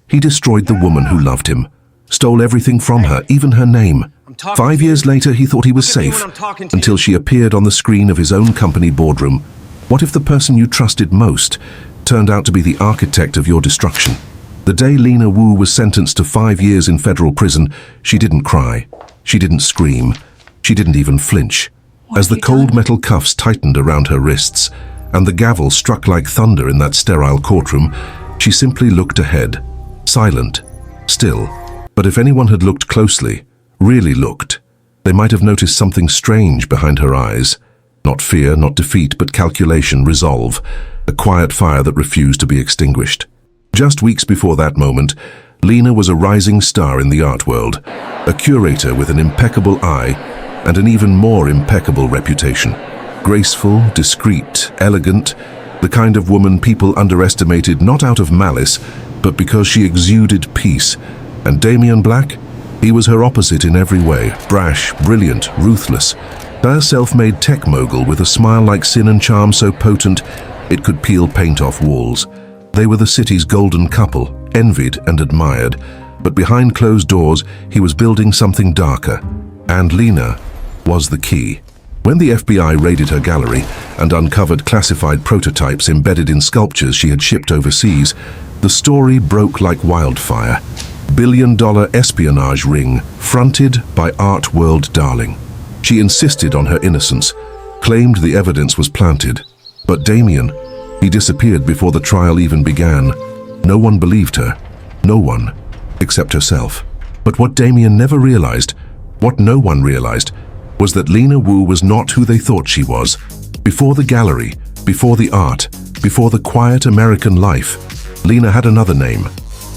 He destroyed the woman who loved him, stole everything from her, even her name. 5 years later, he thought he was safe, until she appeared on the screen of his own company boardroom. What if the person you trusted most turned out to be the architect of your destruction? The day Lena Wu was sentenced to 5 years in federal prison, she didn't cry. She didn't scream. She didn't even flinch. As the cold metal cuffs tightened around her wrists, and the gavel struck like thunder in that sterile courtroom, she simply looked ahead, silent, still. But if anyone had looked closely, really looked, they might have noticed something strange behind her eyes. Not fear, not defeat, but calculation, resolve, a quiet fire that refused to be extinguished. Just weeks before that moment, Lena was a rising star in the art world, a curator with an impeccable eye and an even more impeccable reputation. Graceful, discreet, elegant, the kind of woman people underestimated not out of malice, but because she exuded peace. And Damian Black? He was her opposite in every way, brash, brilliant, ruthless. A self-made tech mogul with a smile like sin and charm so potent it could peel paint off walls. They were the city's golden couple, envied and admired, but behind closed doors he was building something darker. And Lena was the key. When the FBI raided her gallery and uncovered classified prototypes embedded in sculptures she had shipped overseas, the story broke like wildfire. Billion-dollar espionage ring fronted by art world darling. She insisted on her innocence, claimed the evidence was planted. But Damian, he disappeared before the trial even began. No one believed her. No one, except herself. But what Damian never realized, what no one realized, was that Lena Wu was not who they thought she was. Before the gallery, before the art, before the quiet American life, Lena had another name,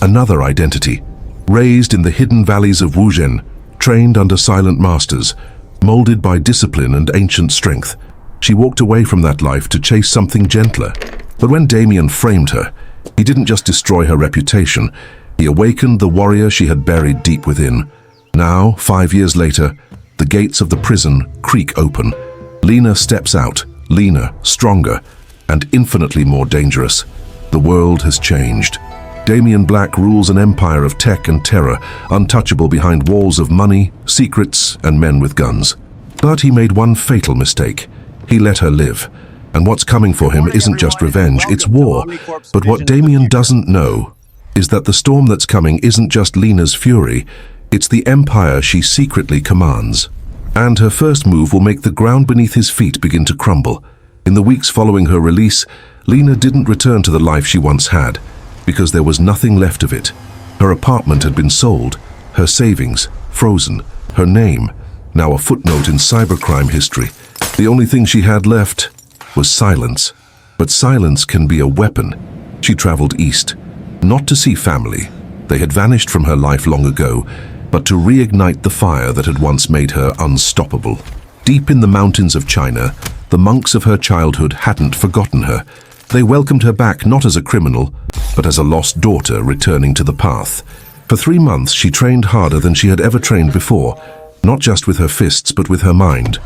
another identity. Raised in the hidden valleys of Wuzhen, trained under silent masters, molded by discipline and ancient strength, she walked away from that life to chase something gentler. But when Damian framed her, he didn't just destroy her reputation, he awakened the warrior she had buried deep within. Now, 5 years later, the gates of the prison creak open. Lena steps out, leaner, stronger, and infinitely more dangerous. The world has changed. Damian Black rules an empire of tech and terror, untouchable behind walls of money, secrets, and men with guns. But he made one fatal mistake. He let her live. And what's coming for him isn't just revenge, it's war. But what Damian doesn't know is that the storm that's coming isn't just Lena's fury, it's the empire she secretly commands. And her first move will make the ground beneath his feet begin to crumble. In the weeks following her release, Lena didn't return to the life she once had, because there was nothing left of it. Her apartment had been sold, her savings frozen, her name now a footnote in cybercrime history. The only thing she had left was silence. But silence can be a weapon. She traveled east, not to see family. They had vanished from her life long ago, but to reignite the fire that had once made her unstoppable. Deep in the mountains of China, the monks of her childhood hadn't forgotten her. They welcomed her back not as a criminal, but as a lost daughter returning to the path. For 3 months, she trained harder than she had ever trained before, not just with her fists, but with her mind.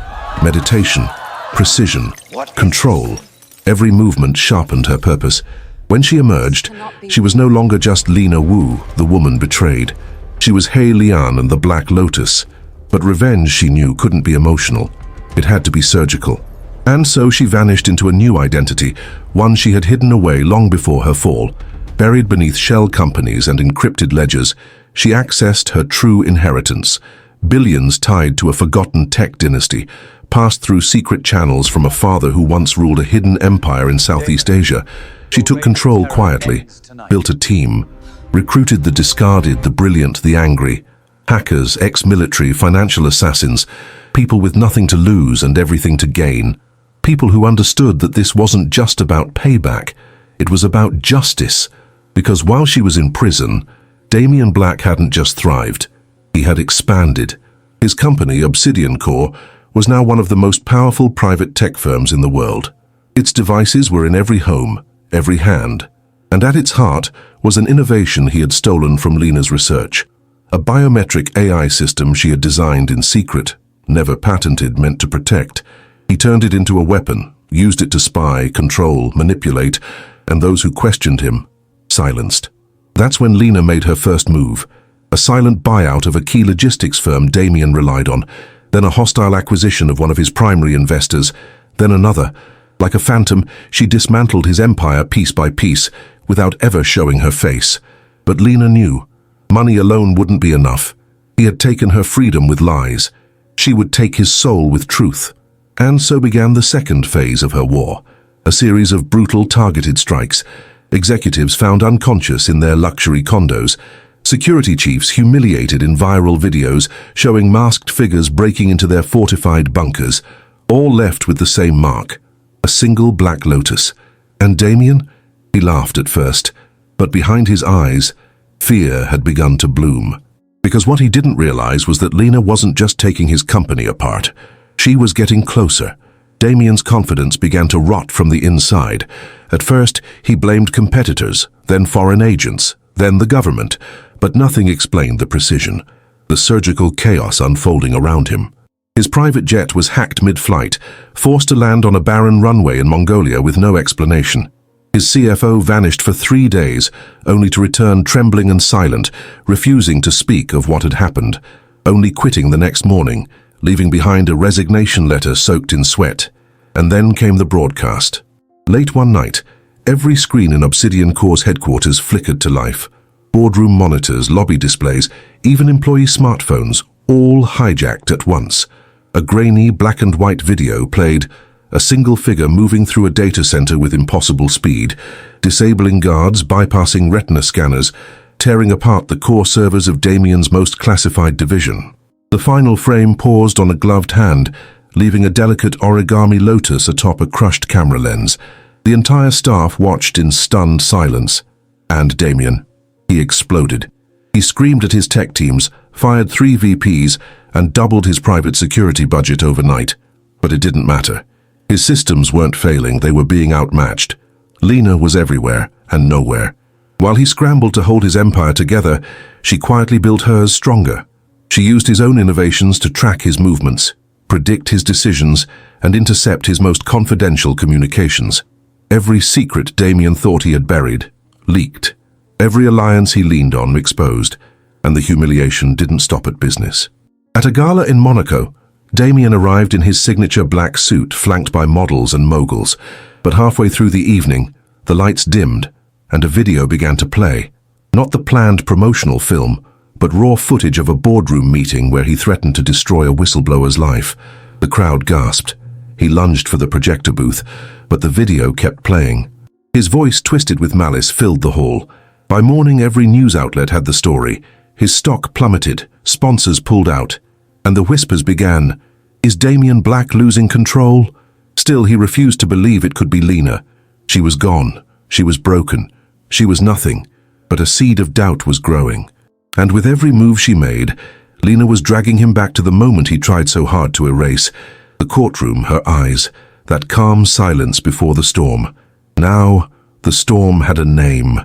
Meditation, precision, control. Every movement sharpened her purpose. When she emerged, she was no longer just Lena Wu, the woman betrayed. She was He Lian and the Black Lotus. But revenge, she knew, couldn't be emotional. It had to be surgical. And so she vanished into a new identity, one she had hidden away long before her fall. Buried beneath shell companies and encrypted ledgers, she accessed her true inheritance. Billions tied to a forgotten tech dynasty, passed through secret channels from a father who once ruled a hidden empire in Southeast Asia. She took control quietly, built a team, recruited the discarded, the brilliant, the angry. Hackers, ex-military, financial assassins, people with nothing to lose and everything to gain. People who understood that this wasn't just about payback, it was about justice. Because while she was in prison, Damian Black hadn't just thrived, he had expanded. His company, Obsidian Core, was now one of the most powerful private tech firms in the world. Its devices were in every home, every hand. And at its heart was an innovation he had stolen from Lena's research. A biometric AI system she had designed in secret, never patented, meant to protect. He turned it into a weapon, used it to spy, control, manipulate, and those who questioned him, silenced. That's when Lena made her first move. A silent buyout of a key logistics firm Damien relied on, then a hostile acquisition of one of his primary investors, then another. Like a phantom, she dismantled his empire piece by piece, without ever showing her face. But Lena knew. Money alone wouldn't be enough. He had taken her freedom with lies. She would take his soul with truth. And so began the second phase of her war. A series of brutal targeted strikes. Executives found unconscious in their luxury condos. Security chiefs humiliated in viral videos showing masked figures breaking into their fortified bunkers, all left with the same mark, a single black lotus. And Damien? He laughed at first, but behind his eyes, fear had begun to bloom. Because what he didn't realize was that Lena wasn't just taking his company apart. She was getting closer. Damien's confidence began to rot from the inside. At first, he blamed competitors, then foreign agents, then the government, but nothing explained the precision, the surgical chaos unfolding around him. His private jet was hacked mid-flight, forced to land on a barren runway in Mongolia with no explanation. His CFO vanished for 3 days, only to return trembling and silent, refusing to speak of what had happened, only quitting the next morning, leaving behind a resignation letter soaked in sweat. And then came the broadcast. Late one night, every screen in Obsidian Core's headquarters flickered to life. Boardroom monitors, lobby displays, even employee smartphones, all hijacked at once. A grainy black and white video played, a single figure moving through a data center with impossible speed, disabling guards, bypassing retina scanners, tearing apart the core servers of Damien's most classified division. The final frame paused on a gloved hand, leaving a delicate origami lotus atop a crushed camera lens. The entire staff watched in stunned silence. And Damien. He exploded. He screamed at his tech teams, fired 3 VPs, and doubled his private security budget overnight. But it didn't matter. His systems weren't failing, they were being outmatched. Lena was everywhere and nowhere. While he scrambled to hold his empire together, she quietly built hers stronger. She used his own innovations to track his movements, predict his decisions, and intercept his most confidential communications. Every secret Damien thought he had buried, leaked. Every alliance he leaned on exposed, and the humiliation didn't stop at business. At a gala in Monaco, Damien arrived in his signature black suit flanked by models and moguls, but halfway through the evening, the lights dimmed, and a video began to play. Not the planned promotional film, but raw footage of a boardroom meeting where he threatened to destroy a whistleblower's life. The crowd gasped. He lunged for the projector booth, but the video kept playing. His voice, twisted with malice, filled the hall. By morning, every news outlet had the story. His stock plummeted, sponsors pulled out, and the whispers began. Is Damien Black losing control? Still, he refused to believe it could be Lena. She was gone. She was broken. She was nothing. But a seed of doubt was growing. And with every move she made, Lena was dragging him back to the moment he tried so hard to erase. The courtroom, her eyes, that calm silence before the storm. Now, the storm had a name,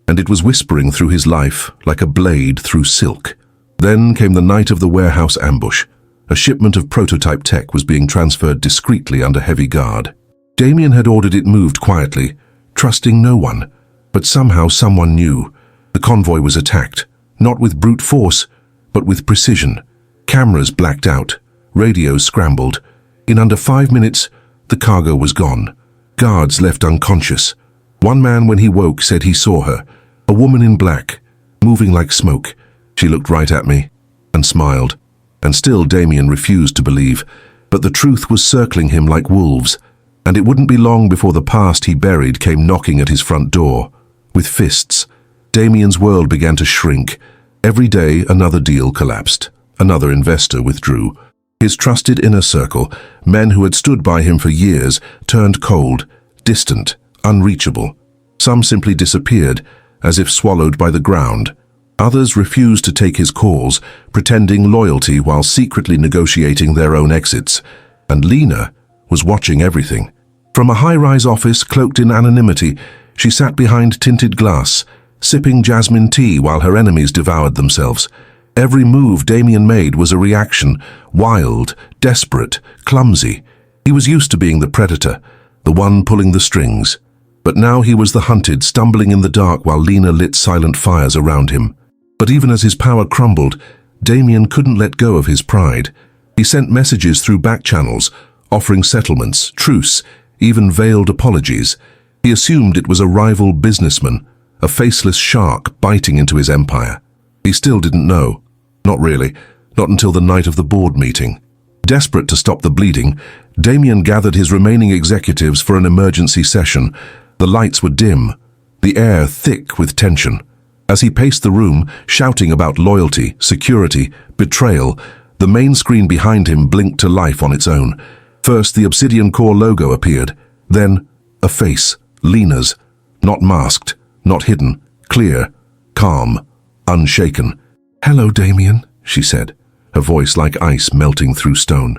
and it was whispering through his life like a blade through silk. Then came the night of the warehouse ambush. A shipment of prototype tech was being transferred discreetly under heavy guard. Damien had ordered it moved quietly, trusting no one. But somehow someone knew. The convoy was attacked, not with brute force, but with precision. Cameras blacked out, radios scrambled. In under 5 minutes, the cargo was gone. Guards left unconscious. One man, when he woke, said he saw her, a woman in black, moving like smoke. She looked right at me and smiled. And still Damien refused to believe. But the truth was circling him like wolves. And it wouldn't be long before the past he buried came knocking at his front door. With fists, Damien's world began to shrink. Every day another deal collapsed. Another investor withdrew. His trusted inner circle, men who had stood by him for years, turned cold, distant, unreachable. Some simply disappeared, as if swallowed by the ground. Others refused to take his calls, pretending loyalty while secretly negotiating their own exits. And Lena was watching everything. From a high-rise office cloaked in anonymity, she sat behind tinted glass, sipping jasmine tea while her enemies devoured themselves. Every move Damien made was a reaction, wild, desperate, clumsy. He was used to being the predator, the one pulling the strings. But now he was the hunted, stumbling in the dark while Lena lit silent fires around him. But even as his power crumbled, Damien couldn't let go of his pride. He sent messages through back channels, offering settlements, truce, even veiled apologies. He assumed it was a rival businessman, a faceless shark biting into his empire. He still didn't know. Not really, not until the night of the board meeting. Desperate to stop the bleeding, Damien gathered his remaining executives for an emergency session. The lights were dim, the air thick with tension. As he paced the room, shouting about loyalty, security, betrayal, the main screen behind him blinked to life on its own. First, the Obsidian Core logo appeared. Then, a face, Lena's. Not masked, not hidden, clear, calm, unshaken. "Hello, Damien," she said, her voice like ice melting through stone.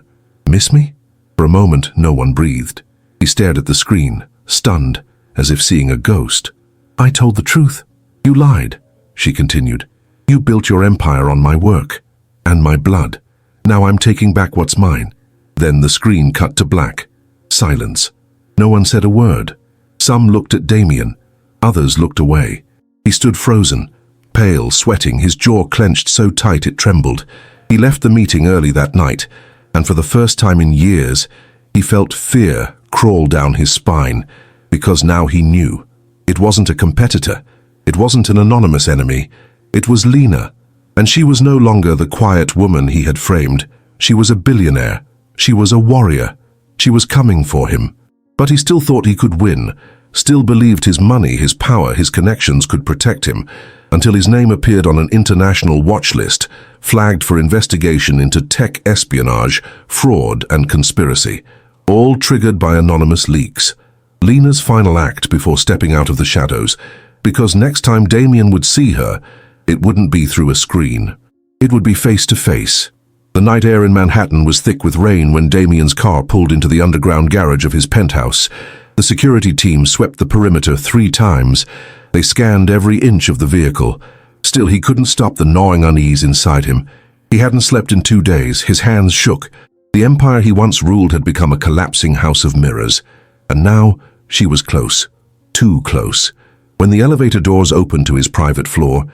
"Miss me?" For a moment, no one breathed. He stared at the screen, stunned, as if seeing a ghost. "I told the truth. You lied," she continued. "You built your empire on my work and my blood. Now I'm taking back what's mine." Then the screen cut to black. Silence. No one said a word. Some looked at Damien. Others looked away. He stood frozen, pale, sweating, his jaw clenched so tight it trembled. He left the meeting early that night, and for the first time in years, he felt fear crawl down his spine, because now he knew. It wasn't a competitor. It wasn't an anonymous enemy. It was Lena. And she was no longer the quiet woman he had framed. She was a billionaire. She was a warrior. She was coming for him. But he still thought he could win, still believed his money, his power, his connections could protect him, until his name appeared on an international watch list, flagged for investigation into tech espionage, fraud, and conspiracy, all triggered by anonymous leaks. Lena's final act before stepping out of the shadows, because next time Damien would see her, it wouldn't be through a screen. It would be face to face. The night air in Manhattan was thick with rain when Damien's car pulled into the underground garage of his penthouse. The security team swept the perimeter 3 times. They scanned every inch of the vehicle. Still, he couldn't stop the gnawing unease inside him. He hadn't slept in 2 days. His hands shook. The empire he once ruled had become a collapsing house of mirrors. And now, she was close. Too close. When the elevator doors opened to his private floor,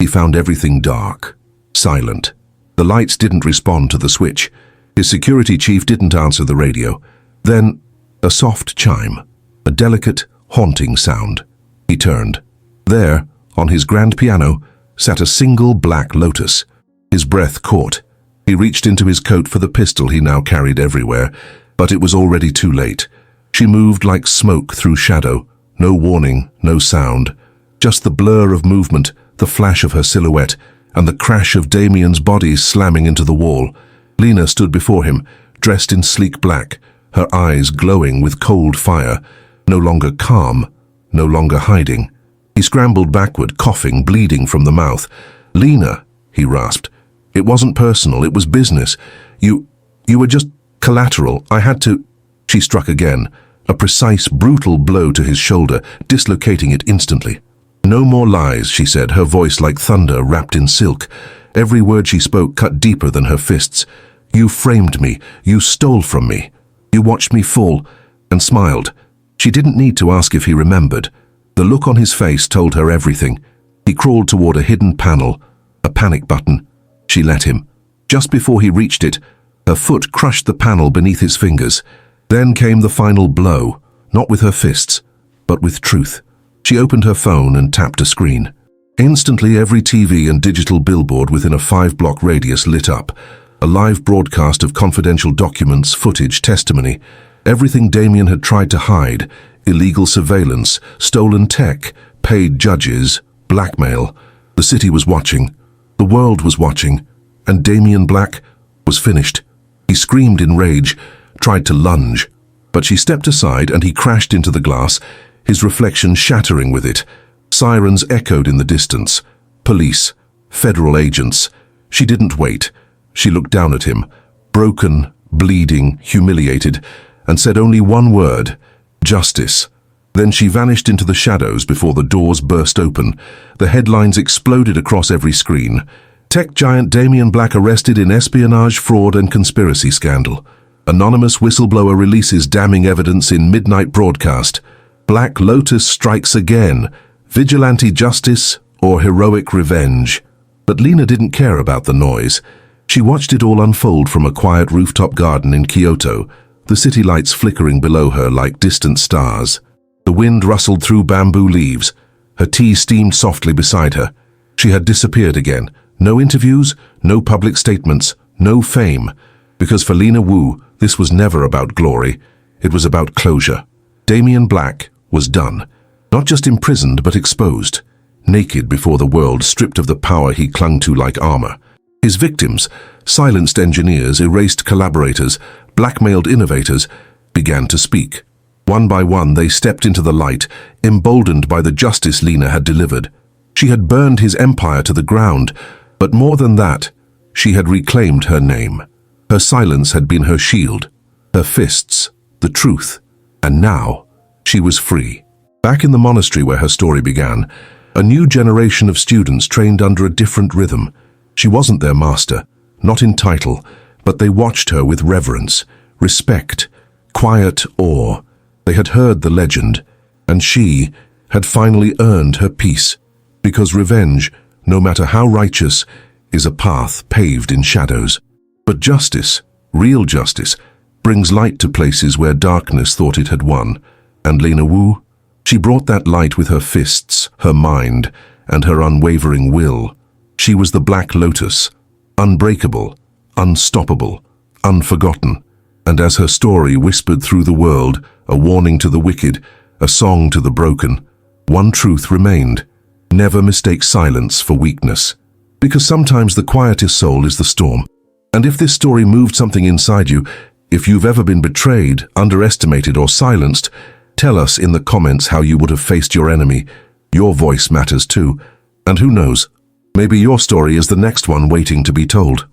he found everything dark, silent. The lights didn't respond to the switch. His security chief didn't answer the radio. Then, a soft chime, a delicate, haunting sound. He turned. There, on his grand piano, sat a single black lotus. His breath caught. He reached into his coat for the pistol he now carried everywhere, but it was already too late. She moved like smoke through shadow. No warning, no sound. Just the blur of movement, the flash of her silhouette, and the crash of Damien's body slamming into the wall. Lena stood before him, dressed in sleek black, her eyes glowing with cold fire, no longer calm, no longer hiding. He scrambled backward, coughing, bleeding from the mouth. "Lena," he rasped. "It wasn't personal, it was business. You were just collateral. I had to—" She struck again, a precise, brutal blow to his shoulder, dislocating it instantly. "No more lies," she said, her voice like thunder wrapped in silk. Every word she spoke cut deeper than her fists. "You framed me. You stole from me. You watched me fall," and smiled. She didn't need to ask if he remembered. The look on his face told her everything. He crawled toward a hidden panel, a panic button. She let him. Just before he reached it, her foot crushed the panel beneath his fingers. Then came the final blow, not with her fists, but with truth. She opened her phone and tapped a screen. Instantly, every TV and digital billboard within a 5-block radius lit up. A live broadcast of confidential documents, footage, testimony. Everything Damien had tried to hide. Illegal surveillance, stolen tech, paid judges, blackmail. The city was watching. The world was watching. And Damien Black was finished. He screamed in rage, tried to lunge. But she stepped aside and he crashed into the glass, his reflection shattering with it. Sirens echoed in the distance. Police, federal agents. She didn't wait. She looked down at him, broken, bleeding, humiliated, and said only one word: justice. Then she vanished into the shadows before the doors burst open. The headlines exploded across every screen. Tech giant Damien Black arrested in espionage, fraud, and conspiracy scandal. Anonymous whistleblower releases damning evidence in midnight broadcast. Black Lotus strikes again. Vigilante justice or heroic revenge? But Lena didn't care about the noise. She watched it all unfold from a quiet rooftop garden in Kyoto, the city lights flickering below her like distant stars. The wind rustled through bamboo leaves. Her tea steamed softly beside her. She had disappeared again. No interviews, no public statements, no fame. Because for Lena Wu, this was never about glory. It was about closure. Damien Black was done. Not just imprisoned, but exposed. Naked before the world, stripped of the power he clung to like armor. His victims, silenced engineers, erased collaborators, blackmailed innovators, began to speak. One by one, they stepped into the light, emboldened by the justice Lena had delivered. She had burned his empire to the ground, but more than that, she had reclaimed her name. Her silence had been her shield, her fists, the truth, and now she was free. Back in the monastery where her story began, a new generation of students trained under a different rhythm. She wasn't their master, not in title, but they watched her with reverence, respect, quiet awe. They had heard the legend, and she had finally earned her peace, because revenge, no matter how righteous, is a path paved in shadows. But justice, real justice, brings light to places where darkness thought it had won. And Lena Wu, she brought that light with her fists, her mind, and her unwavering will. She was the Black Lotus, unbreakable, unstoppable, unforgotten. And as her story whispered through the world, a warning to the wicked, a song to the broken, one truth remained: never mistake silence for weakness. Because sometimes the quietest soul is the storm. And if this story moved something inside you, if you've ever been betrayed, underestimated, or silenced, tell us in the comments how you would have faced your enemy. Your voice matters too. And who knows, maybe your story is the next one waiting to be told.